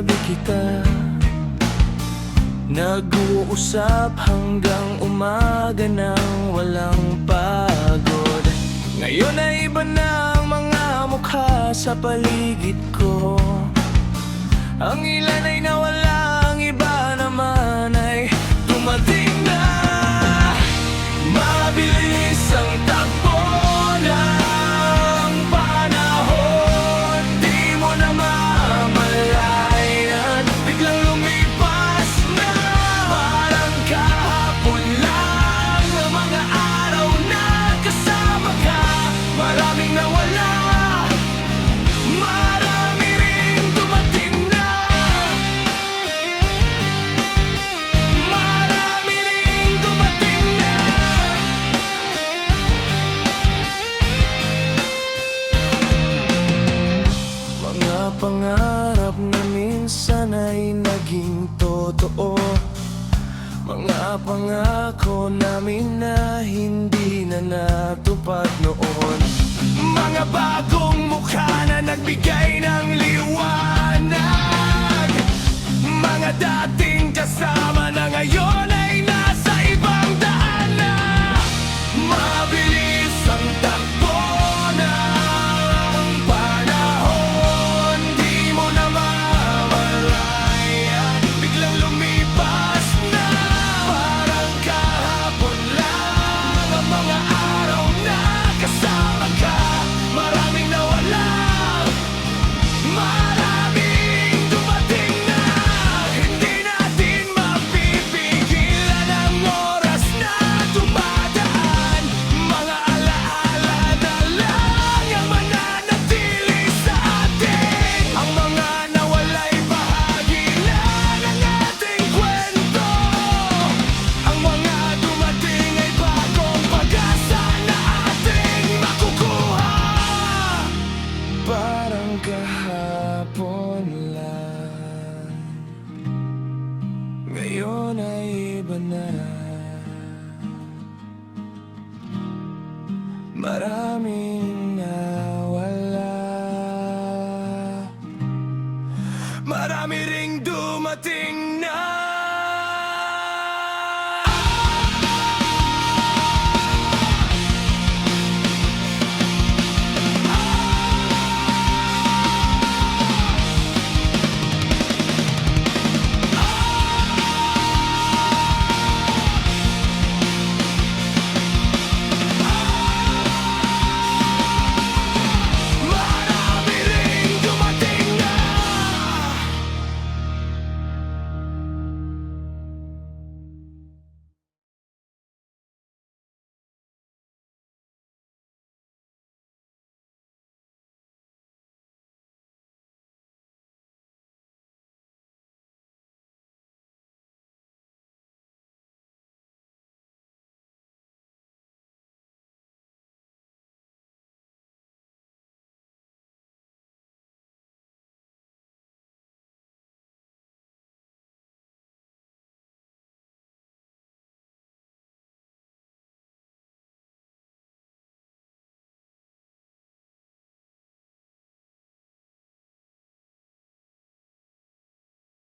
katabi kita, nag-uusap hanggang umaga nang walang pagod. Ngayon ay iba na ang mga mukha sa paligid ko. Ang ilan ay nawala, ang iba naman ay dumating na. Mabilis ang takbo ng panahon, di mo na mamalayan, biglang lumipas na. Parang kahapon lang ang mga araw na kasama ka. Maraming nawala, marami rin dumating na. Marami rin dumating na. Mga pangarap na minsan ay naging totoo, mga pangako namin na hindi na natupad noon. Mga bagong mukha na nagbigay ng liwanag, mga dating kasama na ngayon ay nasa ibang daan na. Mabilis ang takbo ng panahon, di mo na mamalayan, biglang lumipas na. Parang kahapon lang ang mga araw na kasama ka. Maraming nawala, maraming dumating na. Hindi natin mapipigilan ang oras na dumadaan. Mga alaala na lang ang mananatili sa atin. Ang mga nawala'y bahagi lang ng ating kwento. Ang mga dumating ay bagong pag-asa na ating makukuha. Parang kahapon lang, ngayon ay iba na. Marami